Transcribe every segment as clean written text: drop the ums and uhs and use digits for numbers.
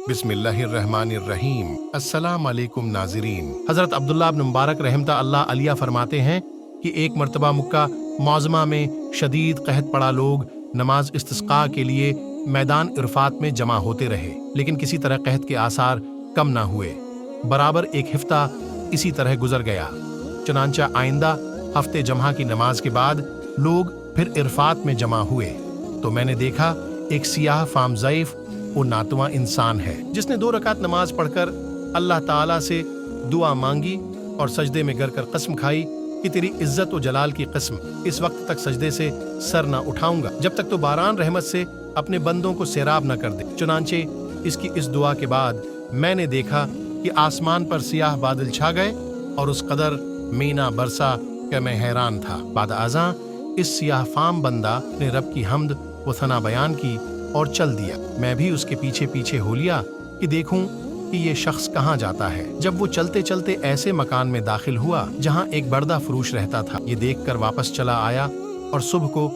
बिस्मिल्लाहिर्रहमानिर्रहीम। अस्सलाम वालेकुम नाज़रीन। हज़रत अब्दुल्लाह इब्न मुबारक रहमतुल्लाह अल्लाह अलैह फरमाते हैं कि एक मरतबा मुक्का मौज़मा में शदीद कहत पड़ा लोग नमाज इस्तिस्क़ा के लिए मैदान इरफात में जमा होते रहे, लेकिन किसी तरह कहत के आसार कम ना हुए। बराबर एक हफ्ता इसी तरह गुजर गया। चनांचा आइंदा हफ्ते जमा की नमाज के बाद लोग फिर इरफात में जमा हुए तो मैंने देखा एक सियाह फाम ज़ईफ़ वो नातवा इंसान है जिसने 2 रकात नमाज पढ़कर अल्लाह ताला से दुआ मांगी और सजदे में गिर कर कसम खाई कि तेरी इज्जत व जलाल की कसम, इस वक्त तक सजदे से सर ना उठाऊंगा जब तक तो बारान रहमत से अपने बंदों को सैराब न कर दे। चुनांचे इसकी इस दुआ के बाद मैंने देखा कि आसमान पर सियाह बादल छा गए और उस कदर मीना बरसा कि मैं हैरान था। बाद आज़ां इस सियाह फाम बंदा ने रब की हम्द व सना बयान की और चल दिया। मैं भी उसके पीछे पीछे हो लिया कि देखूं कि ये शख्स कहाँ जाता है। जब वो चलते चलते ऐसे मकान में दाखिल हुआ जहाँ एक बर्दा फरोश रहता था, ये देखकर वापस चला आया और सुबह को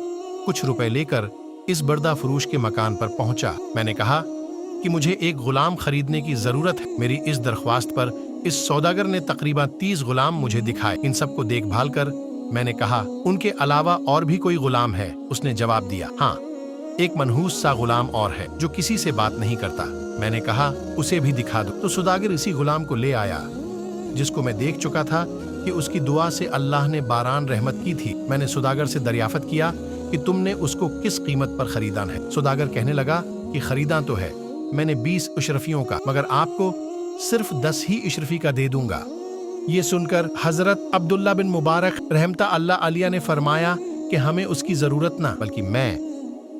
कुछ रुपए लेकर इस बर्दा फरोश के मकान पर पहुंचा। मैंने कहा कि मुझे एक गुलाम खरीदने की जरूरत है। मेरी इस दरख्वास्त पर इस सौदागर ने तकरीबन 30 गुलाम मुझे दिखाए। इन सबको देखभाल कर मैंने कहा, उनके अलावा और भी कोई गुलाम है? उसने जवाब दिया, हाँ, एक मनहूस सा गुलाम और है जो किसी से बात नहीं करता। मैंने कहा, उसे भी दिखा दो। तो सौदागर इसी गुलाम को ले आया जिसको मैं देख चुका था कि उसकी दुआ से अल्लाह ने बारान रहमत की थी। मैंने सौदागर से दरियाफत किया कि तुमने उसको किस कीमत पर खरीदा है। सौदागर कहने लगा कि खरीदा तो है मैंने 20 अशरफियों का, मगर आपको सिर्फ 10 ही अशरफी का दे दूंगा। ये सुनकर हजरत अब्दुल्लाह बिन मुबारक रहमतुल्लाह अल्लाह अलैह ने फरमाया कि हमें उसकी जरूरत ना, बल्कि मैं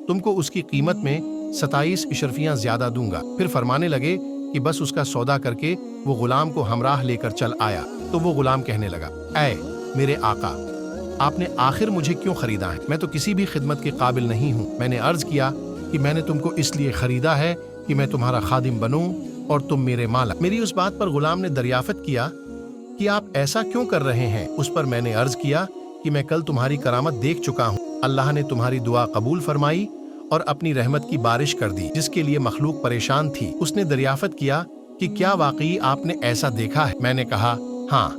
तुमको उसकी कीमत में 27 अशरफियां ज्यादा दूंगा। फिर फरमाने लगे कि बस उसका सौदा करके वो गुलाम को हमराह लेकर चल आया। तो वो गुलाम कहने लगा, ऐ मेरे आका, आपने आखिर मुझे क्यों खरीदा है? मैं तो किसी भी खिदमत के काबिल नहीं हूँ। मैंने अर्ज किया कि मैंने तुमको इसलिए खरीदा है कि मैं तुम्हारा खादिम बनूं और तुम मेरे मालिक। मेरी उस बात पर गुलाम ने दरियाफत किया कि आप ऐसा क्यों कर रहे हैं? उस पर मैंने अर्ज किया कि मैं कल तुम्हारी करामत देख चुका हूँ। अल्लाह ने तुम्हारी दुआ कबूल फरमाई और अपनी रहमत की बारिश कर दी जिसके लिए मखलूक परेशान थी। उसने दरियाफत किया कि क्या वाकई आपने ऐसा देखा है? मैंने कहा, हाँ।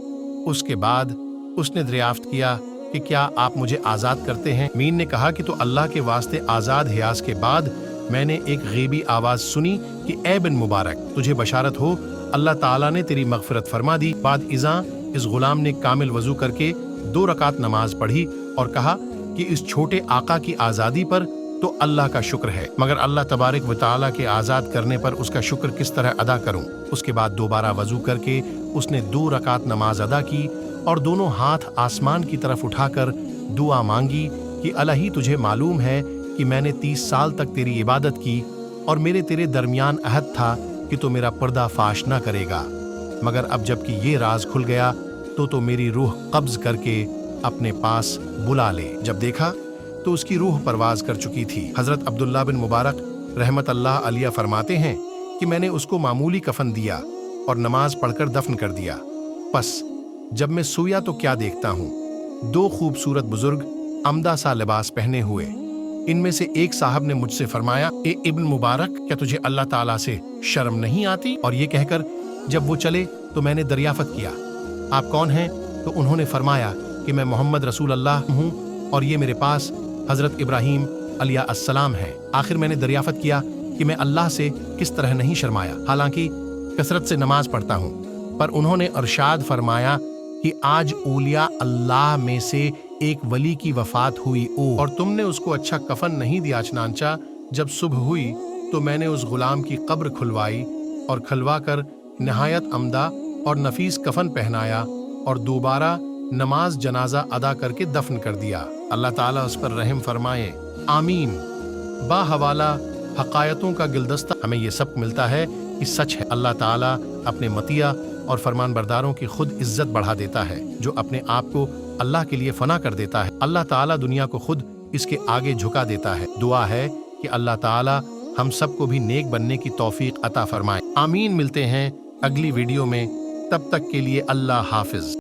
उसके बाद उसने दरियाफ्त किया कि क्या आप मुझे आज़ाद करते हैं? मीन ने कहा कि तो अल्लाह के वास्ते आज़ाद हियाज के बाद मैंने एक गैबी आवाज़ सुनी कि ए बिन मुबारक, तुझे बशारत हो, अल्लाह ताला ने तेरी मगफिरत फरमा दी। बाद इज़ा इस गुलाम ने कामिल वजू करके 2 रकात नमाज पढ़ी और कहा कि इस छोटे आका की आज़ादी पर तो अल्लाह का शुक्र है, मगर अल्लाह तबारक व तआला के आज़ाद करने पर उसका शुक्र किस तरह अदा करूं? उसके बाद दोबारा वजू करके उसने 2 रकात नमाज अदा की और दोनों हाथ आसमान की तरफ उठाकर दुआ मांगी कि अलही तुझे मालूम है कि मैंने 30 साल तक तेरी इबादत की और मेरे तेरे दरमियान अहद था कि तो मेरा पर्दा फाश न करेगा, मगर अब जबकि ये राज खुल गया तो मेरी रूह कब्ज करके अपने पास बुला ले। जब देखा तो उसकी रूह परवाज कर चुकी थी। हजरत अब्दुल्लाह बिन मुबारक रहमतुल्लाह अलैह फरमाते हैं कि मैंने उसको मामूली कफन दिया और नमाज पढ़कर दफन कर दिया। बस जब मैं सोया तो क्या देखता हूँ, 2 खूबसूरत बुजुर्ग अमदा सा लिबास पहने हुए। इनमें से एक साहब ने मुझसे फरमाया, ए इब्न मुबारक, क्या तुझे अल्लाह ताला से शर्म नहीं आती? और ये कहकर जब वो चले तो मैंने दरियाफत किया, आप कौन हैं? तो उन्होंने फरमाया कि मैं मोहम्मद रसूल अल्लाह हूँ और ये मेरे पास हजरत इब्राहीम अलैहि अस्सलाम है। आखिर मैंने दरियाफत किया कि मैं अल्लाह से किस तरह नहीं शर्माया, हालांकि कसरत से नमाज पढ़ता हूँ। पर उन्होंने अरशाद फरमाया कि आज औलिया अल्लाह में से एक वली की वफात हुई और तुमने उसको अच्छा कफन नहीं दिया। चनांचा जब सुबह हुई तो मैंने उस गुलाम की कब्र खुलवाई और खलवा कर नहायत अमदा और नफीस कफन पहनाया और दोबारा नमाज जनाजा अदा करके दफन कर दिया। अल्लाह ताला उस पर रहम फरमाए, आमीन। बाहवाला हकायतों का गिलदस्ता हमें ये सब मिलता है कि सच है, अल्लाह ताला अपने मतिया और फरमान बरदारों की खुद इज्जत बढ़ा देता है जो अपने आप को अल्लाह के लिए फना कर देता है। अल्लाह ताला दुनिया को खुद इसके आगे झुका देता है। दुआ है कि अल्लाह ताला हम सबको भी नेक बनने की तौफीक अता फरमाए। आमीन। मिलते हैं अगली वीडियो में, तब तक के लिए अल्लाह हाफिज।